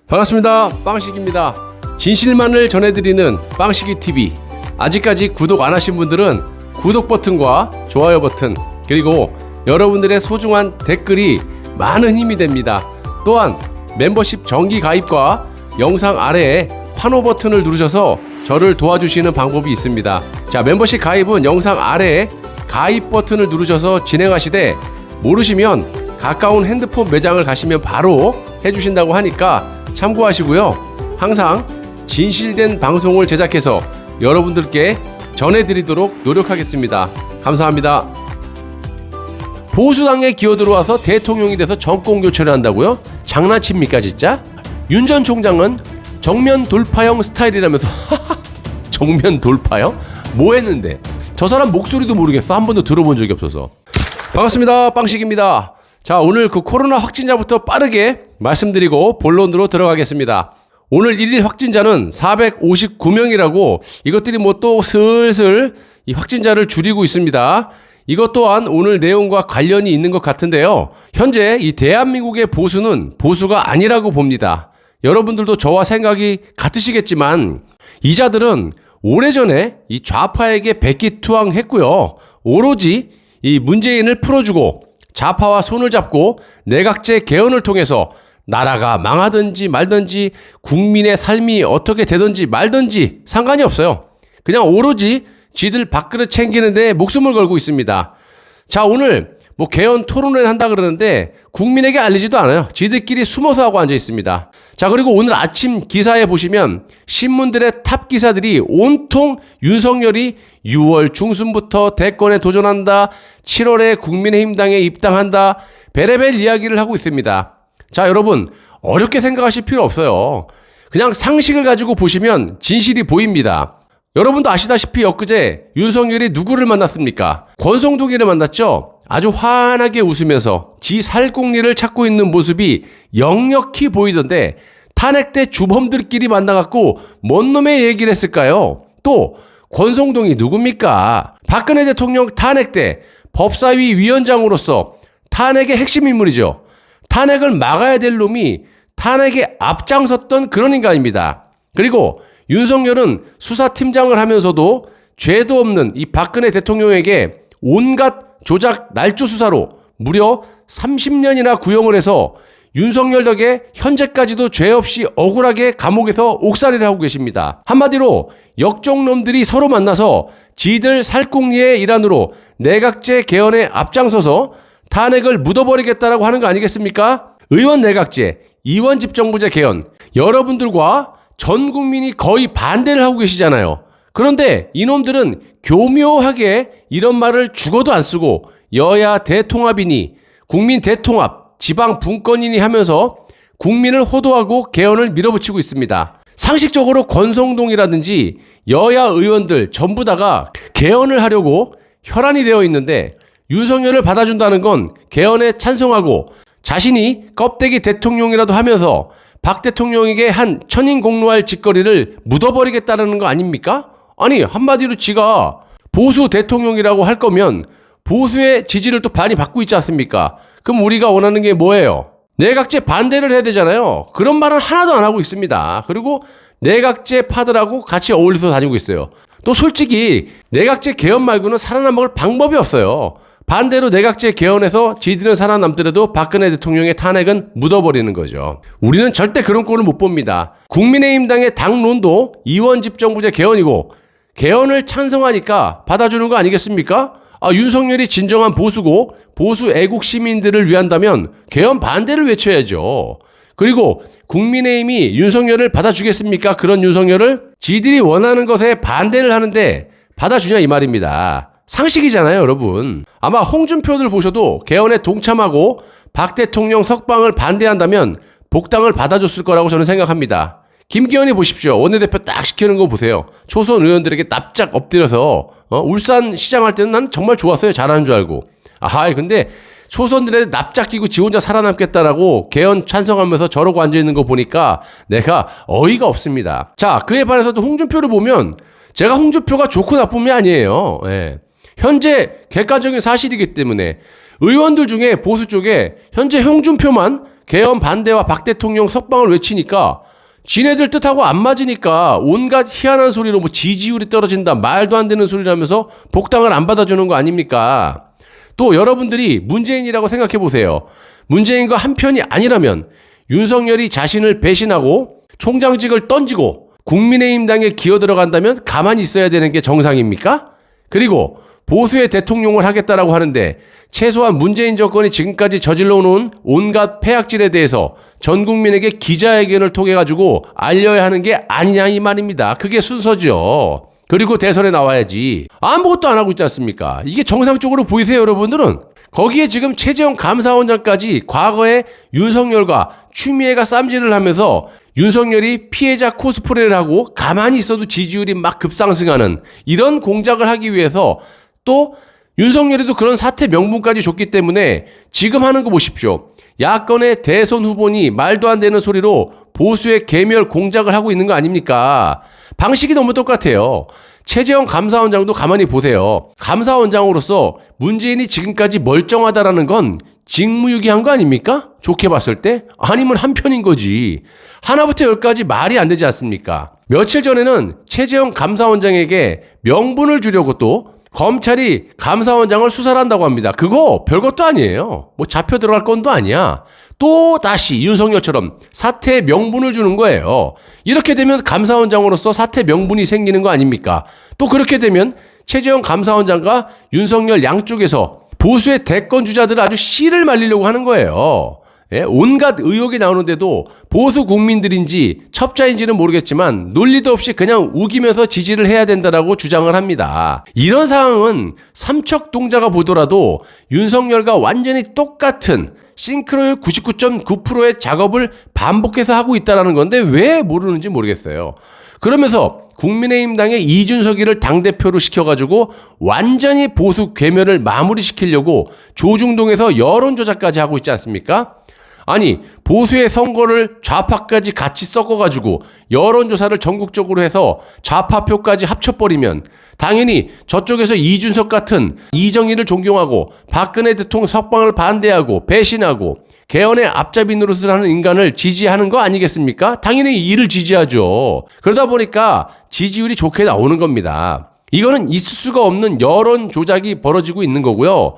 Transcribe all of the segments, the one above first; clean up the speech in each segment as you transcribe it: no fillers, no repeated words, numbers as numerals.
반갑습니다. 빵식입니다. 진실만을 전해드리는 빵식이TV. 아직까지 구독 안 하신 분들은 구독 버튼과 좋아요 버튼, 그리고 여러분들의 소중한 댓글이 많은 힘이 됩니다. 또한 멤버십 정기 가입과 영상 아래에 환호 버튼을 누르셔서 저를 도와주시는 방법이 있습니다. 자, 멤버십 가입은 영상 아래에 가입 버튼을 누르셔서 진행하시되, 모르시면 가까운 핸드폰 매장을 가시면 바로 해주신다고 하니까 참고하시고요. 항상 진실된 방송을 제작해서 여러분들께 전해드리도록 노력하겠습니다. 감사합니다. 보수당에 기어들어와서 대통령이 돼서 정권 교체를 한다고요? 장난칩니까 진짜? 윤 전 총장은 정면 돌파형 스타일이라면서 정면 돌파형? 뭐 했는데? 저 사람 목소리도 모르겠어. 한 번도 들어본 적이 없어서. 반갑습니다. 빵식입니다. 자, 오늘 그 코로나 확진자부터 빠르게 말씀드리고 본론으로 들어가겠습니다. 오늘 1일 확진자는 459명이라고 이것들이 뭐 또 슬슬 이 확진자를 줄이고 있습니다. 이것 또한 오늘 내용과 관련이 있는 것 같은데요. 현재 이 대한민국의 보수는 보수가 아니라고 봅니다. 여러분들도 저와 생각이 같으시겠지만 이자들은 오래전에 이 좌파에게 백기투항했고요. 오로지 이 문재인을 풀어주고 좌파와 손을 잡고 내각제 개헌을 통해서 나라가 망하든지 말든지 국민의 삶이 어떻게 되든지 말든지 상관이 없어요. 그냥 오로지 쥐들 밥그릇 챙기는 데 목숨을 걸고 있습니다. 자, 오늘 뭐 개헌 토론회를 한다 그러는데 국민에게 알리지도 않아요. 지들끼리 숨어서 하고 앉아 있습니다. 자, 그리고 오늘 아침 기사에 보시면 신문들의 탑 기사들이 온통 윤석열이 6월 중순부터 대권에 도전한다, 7월에 국민의힘당에 입당한다, 베레벨 이야기를 하고 있습니다. 자, 여러분 어렵게 생각하실 필요 없어요. 그냥 상식을 가지고 보시면 진실이 보입니다. 여러분도 아시다시피 엊그제 윤석열이 누구를 만났습니까? 권성동이를 만났죠? 아주 환하게 웃으면서 지 살궁리를 찾고 있는 모습이 역력히 보이던데, 탄핵 때 주범들끼리 만나갖고 뭔 놈의 얘기를 했을까요? 또 권성동이 누굽니까? 박근혜 대통령 탄핵 때 법사위 위원장으로서 탄핵의 핵심 인물이죠. 탄핵을 막아야 될 놈이 탄핵에 앞장섰던 그런 인간입니다. 그리고 윤석열은 수사팀장을 하면서도 죄도 없는 이 박근혜 대통령에게 온갖 조작 날조 수사로 무려 30년이나 구형을 해서 윤석열 덕에 현재까지도 죄 없이 억울하게 감옥에서 옥살이를 하고 계십니다. 한마디로 역적놈들이 서로 만나서 지들 살궁리의 일환으로 내각제 개헌에 앞장서서 탄핵을 묻어버리겠다라고 하는 거 아니겠습니까? 의원 내각제, 이원 집정부제 개헌, 여러분들과 전 국민이 거의 반대를 하고 계시잖아요. 그런데 이놈들은 교묘하게 이런 말을 죽어도 안 쓰고 여야 대통합이니 국민 대통합, 지방 분권이니 하면서 국민을 호도하고 개헌을 밀어붙이고 있습니다. 상식적으로 권성동이라든지 여야 의원들 전부 다가 개헌을 하려고 혈안이 되어 있는데, 윤석열을 받아준다는 건 개헌에 찬성하고 자신이 껍데기 대통령이라도 하면서 박 대통령에게 한 천인공노할 짓거리를 묻어버리겠다는 거 아닙니까? 아니, 한마디로 지가 보수 대통령이라고 할 거면 보수의 지지를 또 많이 받고 있지 않습니까? 그럼 우리가 원하는 게 뭐예요? 내각제 반대를 해야 되잖아요. 그런 말은 하나도 안 하고 있습니다. 그리고 내각제 파들하고 같이 어울려서 다니고 있어요. 또 솔직히 내각제 개헌 말고는 살아남을 방법이 없어요. 반대로 내각제 개헌에서 지들은 살아남더라도 박근혜 대통령의 탄핵은 묻어버리는 거죠. 우리는 절대 그런 꼴을 못 봅니다. 국민의힘당의 당론도 이원 집정부제 개헌이고 개헌을 찬성하니까 받아주는 거 아니겠습니까? 윤석열이 진정한 보수고 보수 애국 시민들을 위한다면 개헌 반대를 외쳐야죠. 그리고 국민의힘이 윤석열을 받아주겠습니까? 그런 윤석열을 지들이 원하는 것에 반대를 하는데 받아주냐 이 말입니다. 상식이잖아요, 여러분. 아마 홍준표들 보셔도 개헌에 동참하고 박 대통령 석방을 반대한다면 복당을 받아줬을 거라고 저는 생각합니다. 김기현이 보십시오. 원내대표 딱 시키는 거 보세요. 초선 의원들에게 납작 엎드려서 울산 시장할 때는 난 정말 좋았어요. 잘하는 줄 알고. 근데 초선들의 납작 끼고 지 혼자 살아남겠다라고 개헌 찬성하면서 저러고 앉아있는 거 보니까 내가 어이가 없습니다. 자, 그에 반해서도 홍준표를 보면 제가 홍준표가 좋고 나쁨이 아니에요. 예. 현재 객관적인 사실이기 때문에 의원들 중에 보수 쪽에 현재 홍준표만 개헌 반대와 박 대통령 석방을 외치니까 지네들 뜻하고 안 맞으니까 온갖 희한한 소리로 뭐 지지율이 떨어진다, 말도 안 되는 소리라면서 복당을 안 받아주는 거 아닙니까? 또 여러분들이 문재인이라고 생각해 보세요. 문재인과 한편이 아니라면 윤석열이 자신을 배신하고 총장직을 던지고 국민의힘당에 기어 들어간다면 가만히 있어야 되는 게 정상입니까? 그리고 보수의 대통령을 하겠다라고 하는데 최소한 문재인 정권이 지금까지 저질러 놓은 온갖 폐악질에 대해서 전 국민에게 기자회견을 통해 가지고 알려야 하는 게 아니냐 이 말입니다. 그게 순서죠. 그리고 대선에 나와야지. 아무것도 안 하고 있지 않습니까? 이게 정상적으로 보이세요, 여러분들은? 거기에 지금 최재형 감사원장까지 과거에 윤석열과 추미애가 쌈질을 하면서 윤석열이 피해자 코스프레를 하고 가만히 있어도 지지율이 막 급상승하는 이런 공작을 하기 위해서 또 윤석열이도 그런 사퇴 명분까지 줬기 때문에 지금 하는 거 보십시오. 야권의 대선 후보니 말도 안 되는 소리로 보수의 개멸 공작을 하고 있는 거 아닙니까? 방식이 너무 똑같아요. 최재형 감사원장도 가만히 보세요. 감사원장으로서 문재인이 지금까지 멀쩡하다라는 건 직무유기한 거 아닙니까? 좋게 봤을 때? 아니면 한편인 거지. 하나부터 열까지 말이 안 되지 않습니까? 며칠 전에는 최재형 감사원장에게 명분을 주려고 또 검찰이 감사원장을 수사를 한다고 합니다. 그거 별것도 아니에요. 뭐 잡혀 들어갈 건도 아니야. 또 다시 윤석열처럼 사퇴 명분을 주는 거예요. 이렇게 되면 감사원장으로서 사퇴 명분이 생기는 거 아닙니까? 또 그렇게 되면 최재형 감사원장과 윤석열 양쪽에서 보수의 대권 주자들을 아주 씨를 말리려고 하는 거예요. 예? 온갖 의혹이 나오는데도 보수 국민들인지 첩자인지는 모르겠지만 논리도 없이 그냥 우기면서 지지를 해야 된다라고 주장을 합니다. 이런 상황은 삼척동자가 보더라도 윤석열과 완전히 똑같은 싱크로율 99.9%의 작업을 반복해서 하고 있다는 건데 왜 모르는지 모르겠어요. 그러면서 국민의힘당의 이준석이를 당대표로 시켜가지고 완전히 보수 괴멸을 마무리시키려고 조중동에서 여론조작까지 하고 있지 않습니까? 아니 보수의 선거를 좌파까지 같이 섞어가지고 여론조사를 전국적으로 해서 좌파표까지 합쳐버리면 당연히 저쪽에서 이준석 같은 이정희를 존경하고 박근혜 대통령 석방을 반대하고 배신하고 개헌의 앞잡이 노릇을 하는 인간을 지지하는 거 아니겠습니까? 당연히 이를 지지하죠. 그러다 보니까 지지율이 좋게 나오는 겁니다. 이거는 있을 수가 없는 여론 조작이 벌어지고 있는 거고요.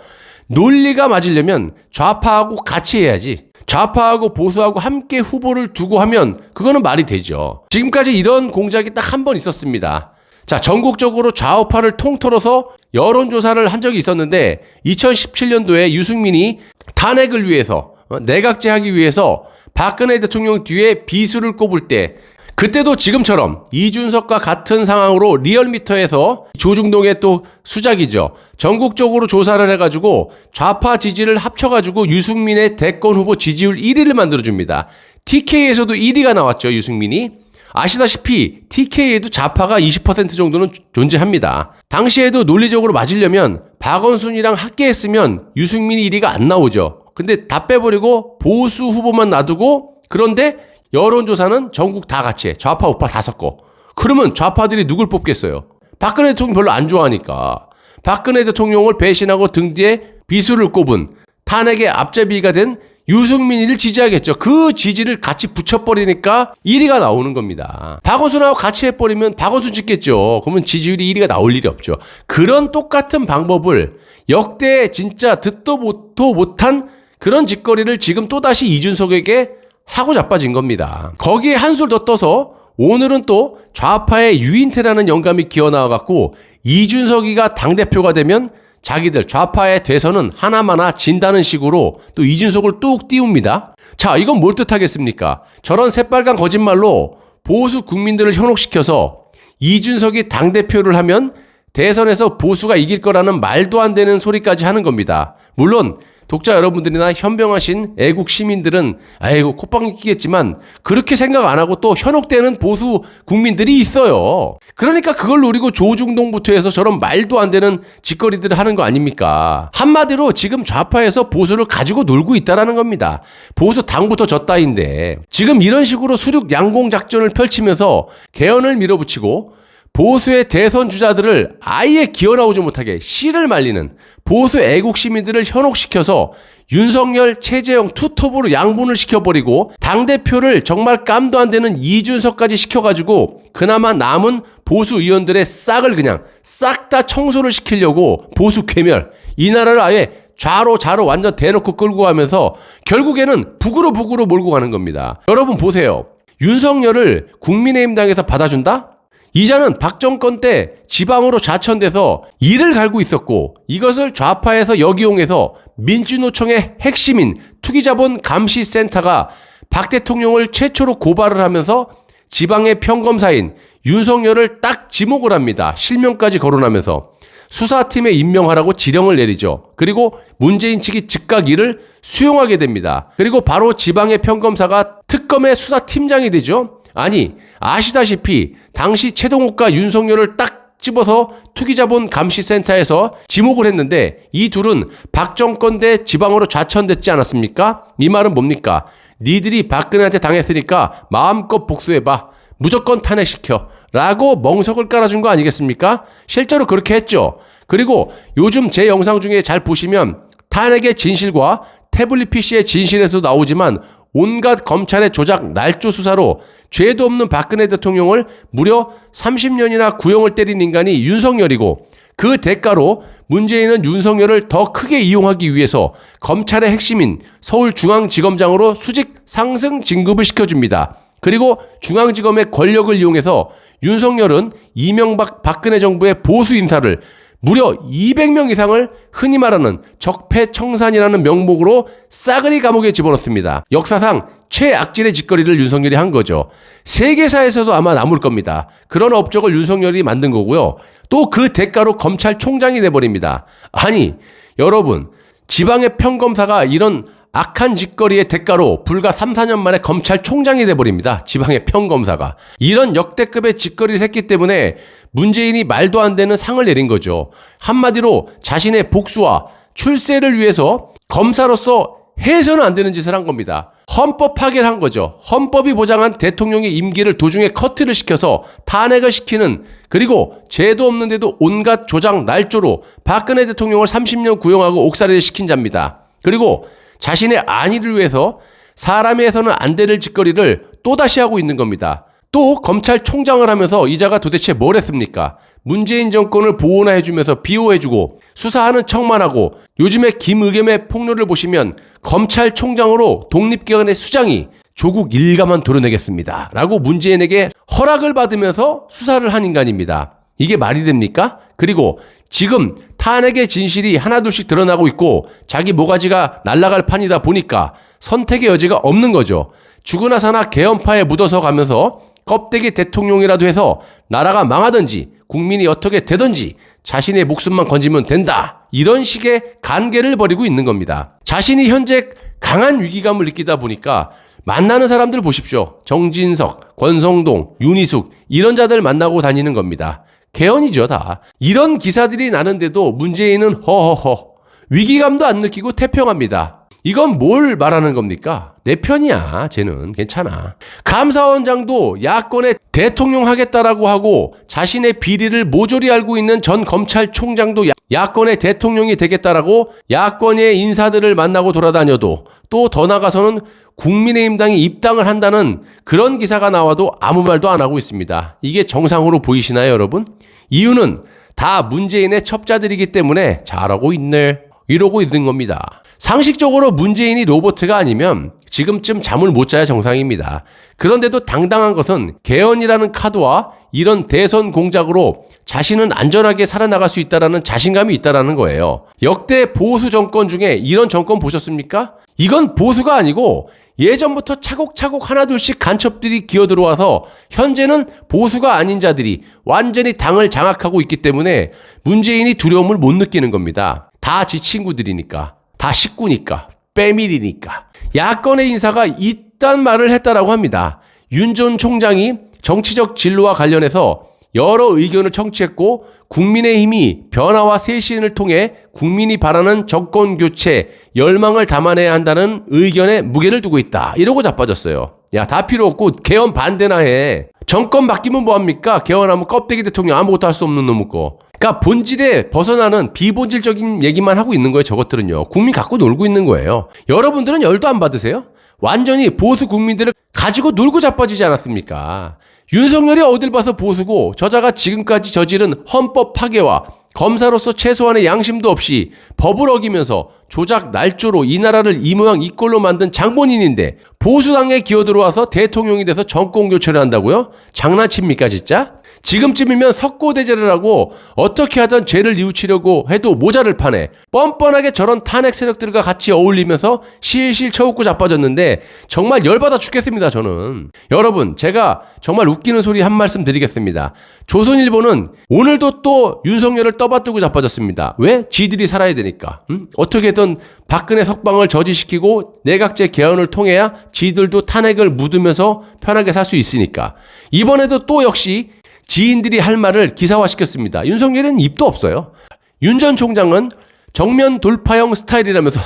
논리가 맞으려면 좌파하고 같이 해야지. 좌파하고 보수하고 함께 후보를 두고 하면 그거는 말이 되죠. 지금까지 이런 공작이 딱 한 번 있었습니다. 자, 전국적으로 좌우파를 통틀어서 여론조사를 한 적이 있었는데 2017년도에 유승민이 탄핵을 위해서 내각제하기 위해서 박근혜 대통령 뒤에 비수를 꼽을 때 그때도 지금처럼 이준석과 같은 상황으로 리얼미터에서 조중동의 또 수작이죠. 전국적으로 조사를 해가지고 좌파 지지를 합쳐가지고 유승민의 대권 후보 지지율 1위를 만들어줍니다. TK에서도 1위가 나왔죠, 유승민이. 아시다시피 TK에도 좌파가 20% 정도는 존재합니다. 당시에도 논리적으로 맞으려면 박원순이랑 합계했으면 유승민이 1위가 안 나오죠. 근데 다 빼버리고 보수 후보만 놔두고 그런데 여론조사는 전국 다 같이 해. 좌파 우파 다 섞어. 그러면 좌파들이 누굴 뽑겠어요? 박근혜 대통령 별로 안 좋아하니까. 박근혜 대통령을 배신하고 등 뒤에 비수를 꼽은 탄핵의 앞잡이가 된 유승민이를 지지하겠죠. 그 지지를 같이 붙여버리니까 1위가 나오는 겁니다. 박원순하고 같이 해버리면 박원순 찍겠죠. 그러면 지지율이 1위가 나올 일이 없죠. 그런 똑같은 방법을 역대 진짜 듣도 보도 못한 그런 짓거리를 지금 또다시 이준석에게 하고 자빠진 겁니다. 거기에 한술 더 떠서 오늘은 또 좌파의 유인태라는 영감이 기어나와갖고 이준석이가 당대표가 되면 자기들 좌파의 대선은 하나마나 진다는 식으로 또 이준석을 뚝 띄웁니다. 자, 이건 뭘 뜻하겠습니까? 저런 새빨간 거짓말로 보수 국민들을 현혹시켜서 이준석이 당대표를 하면 대선에서 보수가 이길 거라는 말도 안 되는 소리까지 하는 겁니다. 물론 독자 여러분들이나 현명하신 애국 시민들은 아이고 콧방귀 끼겠지만 그렇게 생각 안 하고 또 현혹되는 보수 국민들이 있어요. 그러니까 그걸 노리고 조중동부터 해서 저런 말도 안 되는 짓거리들을 하는 거 아닙니까? 한마디로 지금 좌파에서 보수를 가지고 놀고 있다라는 겁니다. 보수 당부터 졌다인데 지금 이런 식으로 수륙 양공 작전을 펼치면서 개헌을 밀어붙이고 보수의 대선 주자들을 아예 기어나오지 못하게 씨를 말리는 보수 애국 시민들을 현혹시켜서 윤석열, 최재형 투톱으로 양분을 시켜버리고 당대표를 정말 깜도 안 되는 이준석까지 시켜가지고 그나마 남은 보수 의원들의 싹을 그냥 싹 다 청소를 시키려고 보수 괴멸, 이 나라를 아예 좌로 완전 대놓고 끌고 가면서 결국에는 북으로 몰고 가는 겁니다. 여러분 보세요. 윤석열을 국민의힘당에서 받아준다? 이자는 박정권 때 지방으로 좌천돼서 이를 갈고 있었고 이것을 좌파에서 역이용해서 민주노총의 핵심인 투기자본 감시센터가 박 대통령을 최초로 고발을 하면서 지방의 평검사인 윤석열을 딱 지목을 합니다. 실명까지 거론하면서 수사팀에 임명하라고 지령을 내리죠. 그리고 문재인 측이 즉각 이를 수용하게 됩니다. 그리고 바로 지방의 평검사가 특검의 수사팀장이 되죠. 아니, 아시다시피 당시 최동욱과 윤석열을 딱 집어서 투기자본 감시센터에서 지목을 했는데 이 둘은 박정권 대 지방으로 좌천됐지 않았습니까? 이 말은 뭡니까? 니들이 박근혜한테 당했으니까 마음껏 복수해봐. 무조건 탄핵시켜. 라고 멍석을 깔아준 거 아니겠습니까? 실제로 그렇게 했죠. 그리고 요즘 제 영상 중에 잘 보시면 탄핵의 진실과 태블릿 PC의 진실에서 나오지만 온갖 검찰의 조작 날조 수사로 죄도 없는 박근혜 대통령을 무려 30년이나 구형을 때린 인간이 윤석열이고 그 대가로 문재인은 윤석열을 더 크게 이용하기 위해서 검찰의 핵심인 서울중앙지검장으로 수직 상승 진급을 시켜줍니다. 그리고 중앙지검의 권력을 이용해서 윤석열은 이명박 박근혜 정부의 보수 인사를 무려 200명 이상을 흔히 말하는 적폐청산이라는 명목으로 싸그리 감옥에 집어넣습니다. 역사상 최악질의 짓거리를 윤석열이 한 거죠. 세계사에서도 아마 남을 겁니다. 그런 업적을 윤석열이 만든 거고요. 또 그 대가로 검찰총장이 돼버립니다. 아니 여러분, 지방의 평검사가 이런 악한 짓거리의 대가로 불과 3, 4년 만에 검찰총장이 돼버립니다. 지방의 평검사가. 이런 역대급의 짓거리를 했기 때문에 문재인이 말도 안 되는 상을 내린 거죠. 한마디로 자신의 복수와 출세를 위해서 검사로서 해서는 안 되는 짓을 한 겁니다. 헌법 파괴를 한 거죠. 헌법이 보장한 대통령의 임기를 도중에 커트를 시켜서 탄핵을 시키는, 그리고 죄도 없는데도 온갖 조작 날조로 박근혜 대통령을 30년 구형하고 옥살이를 시킨 자입니다. 그리고 자신의 안위를 위해서 사람이 해서는 안 될 짓거리를 또다시 하고 있는 겁니다. 또 검찰총장을 하면서 이자가 도대체 뭘 했습니까? 문재인 정권을 보호나 해주면서 비호해주고 수사하는 척만 하고, 요즘에 김의겸의 폭로를 보시면 검찰총장으로 독립기관의 수장이 조국 일가만 도려내겠습니다 라고 문재인에게 허락을 받으면서 수사를 한 인간입니다. 이게 말이 됩니까? 그리고 지금 탄핵의 진실이 하나둘씩 드러나고 있고 자기 모가지가 날아갈 판이다 보니까 선택의 여지가 없는 거죠. 죽으나 사나 개헌파에 묻어서 가면서 껍데기 대통령이라도 해서 나라가 망하든지 국민이 어떻게 되든지 자신의 목숨만 건지면 된다, 이런 식의 간계를 벌이고 있는 겁니다. 자신이 현재 강한 위기감을 느끼다 보니까 만나는 사람들 보십시오. 정진석, 권성동, 윤희숙 이런 자들 만나고 다니는 겁니다. 개헌이죠 다. 이런 기사들이 나는데도 문재인은 허허허 위기감도 안 느끼고 태평합니다. 이건 뭘 말하는 겁니까? 내 편이야. 쟤는 괜찮아. 감사원장도 야권의 대통령 하겠다라고 하고 자신의 비리를 모조리 알고 있는 전 검찰총장도 야권의 대통령이 되겠다라고 야권의 인사들을 만나고 돌아다녀도, 또 더 나가서는 국민의힘당이 입당을 한다는 그런 기사가 나와도 아무 말도 안 하고 있습니다. 이게 정상으로 보이시나요, 여러분? 이유는 다 문재인의 첩자들이기 때문에 잘하고 있네 이러고 있는 겁니다. 상식적으로 문재인이 로봇가 아니면 지금쯤 잠을 못 자야 정상입니다. 그런데도 당당한 것은 개헌이라는 카드와 이런 대선 공작으로 자신은 안전하게 살아나갈 수 있다는 자신감이 있다는 거예요. 역대 보수 정권 중에 이런 정권 보셨습니까? 이건 보수가 아니고 예전부터 차곡차곡 하나둘씩 간첩들이 기어들어와서 현재는 보수가 아닌 자들이 완전히 당을 장악하고 있기 때문에 문재인이 두려움을 못 느끼는 겁니다. 다 지 친구들이니까, 다 식구니까, 빼밀이니까. 야권의 인사가 이딴 말을 했다라고 합니다. 윤 전 총장이 정치적 진로와 관련해서 여러 의견을 청취했고 국민의힘이 변화와 쇄신을 통해 국민이 바라는 정권 교체 열망을 담아내야 한다는 의견에 무게를 두고 있다, 이러고 자빠졌어요. 야, 다 필요 없고 개헌 반대나 해. 정권 바뀌면 뭐합니까? 개헌하면 껍데기 대통령 아무것도 할 수 없는 놈의 거. 그러니까 본질에 벗어나는 비본질적인 얘기만 하고 있는 거예요. 저것들은요. 국민 갖고 놀고 있는 거예요. 여러분들은 열도 안 받으세요? 완전히 보수 국민들을 가지고 놀고 자빠지지 않았습니까? 윤석열이 어딜 봐서 보수고 저자가 지금까지 저지른 헌법 파괴와 검사로서 최소한의 양심도 없이 법을 어기면서 조작 날조로 이 나라를 이 모양 이 꼴로 만든 장본인인데 보수당에 기어들어와서 대통령이 돼서 정권 교체를 한다고요? 장난칩니까 진짜? 지금쯤이면 석고대죄를 하고 어떻게 하든 죄를 뉘우치려고 해도 모자를 파네. 뻔뻔하게 저런 탄핵 세력들과 같이 어울리면서 실실 쳐웃고 자빠졌는데 정말 열받아 죽겠습니다 저는. 여러분 제가 정말 웃기는 소리 한 말씀 드리겠습니다. 조선일보는 오늘도 또 윤석열을 떠받들고 자빠졌습니다. 왜? 지들이 살아야 되니까. 어떻게든 박근혜 석방을 저지시키고 내각제 개헌을 통해야 지들도 탄핵을 묻으면서 편하게 살 수 있으니까. 이번에도 또 역시 지인들이 할 말을 기사화시켰습니다. 윤석열은 입도 없어요. 윤 전 총장은 정면 돌파형 스타일이라면서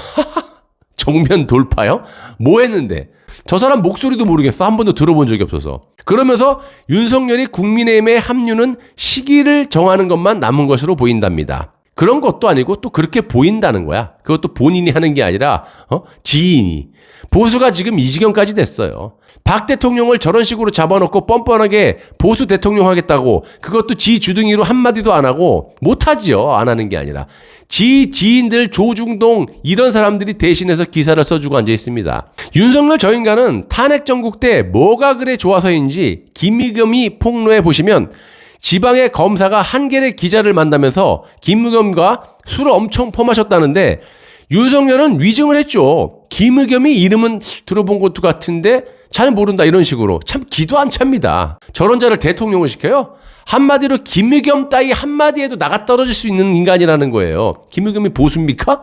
정면 돌파형? 뭐 했는데? 저 사람 목소리도 모르겠어. 한 번도 들어본 적이 없어서. 그러면서 윤석열이 국민의힘에 합류는 시기를 정하는 것만 남은 것으로 보인답니다. 그런 것도 아니고 또 그렇게 보인다는 거야. 그것도 본인이 하는 게 아니라 지인이. 보수가 지금 이 지경까지 됐어요. 박 대통령을 저런 식으로 잡아놓고 뻔뻔하게 보수 대통령 하겠다고 그것도 지 주둥이로 한마디도 안 하고 못하지요. 안 하는 게 아니라. 지인들 조중동 이런 사람들이 대신해서 기사를 써주고 앉아 있습니다. 윤석열 저 인간은 탄핵 정국 때 뭐가 그래 좋아서인지 김의겸이 폭로해 보시면 지방의 검사가 한겨레 기자를 만나면서 김의겸과 술을 엄청 퍼마셨다는데 윤석열은 위증을 했죠. 김의겸이 이름은 들어본 것도 같은데 잘 모른다 이런 식으로. 참 기도 안 찹니다. 저런 자를 대통령을 시켜요? 한마디로 김의겸 따위 한마디에도 나가 떨어질 수 있는 인간이라는 거예요. 김의겸이 보수입니까?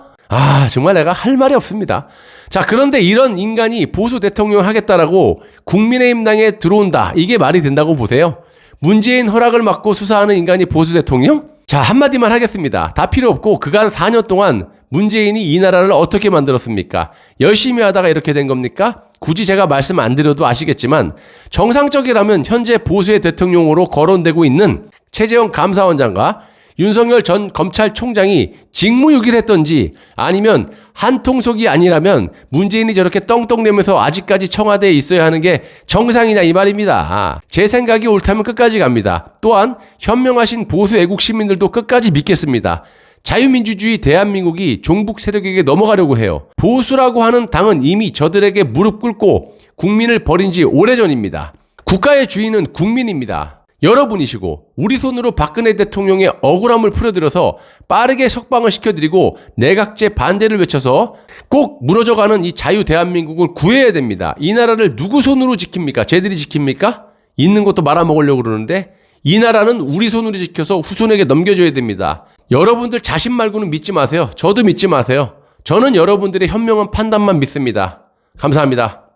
정말 내가 할 말이 없습니다. 자, 그런데 이런 인간이 보수 대통령 하겠다라고 국민의힘 당에 들어온다. 이게 말이 된다고 보세요? 문재인 허락을 받고 수사하는 인간이 보수 대통령? 자, 한마디만 하겠습니다. 다 필요 없고 그간 4년 동안 문재인이 이 나라를 어떻게 만들었습니까? 열심히 하다가 이렇게 된 겁니까? 굳이 제가 말씀 안 드려도 아시겠지만 정상적이라면 현재 보수의 대통령으로 거론되고 있는 최재형 감사원장과 윤석열 전 검찰총장이 직무유기했던지 아니면 한통속이 아니라면 문재인이 저렇게 떵떵대면서 아직까지 청와대에 있어야 하는 게 정상이냐 이 말입니다. 제 생각이 옳다면 끝까지 갑니다. 또한 현명하신 보수 애국 시민들도 끝까지 믿겠습니다. 자유민주주의 대한민국이 종북 세력에게 넘어가려고 해요. 보수라고 하는 당은 이미 저들에게 무릎 꿇고 국민을 버린 지 오래전입니다. 국가의 주인은 국민입니다. 여러분이시고 우리 손으로 박근혜 대통령의 억울함을 풀어드려서 빠르게 석방을 시켜드리고 내각제 반대를 외쳐서 꼭 무너져가는 이 자유 대한민국을 구해야 됩니다. 이 나라를 누구 손으로 지킵니까? 쟤들이 지킵니까? 있는 것도 말아먹으려고 그러는데 이 나라는 우리 손으로 지켜서 후손에게 넘겨줘야 됩니다. 여러분들 자신 말고는 믿지 마세요. 저도 믿지 마세요. 저는 여러분들의 현명한 판단만 믿습니다. 감사합니다.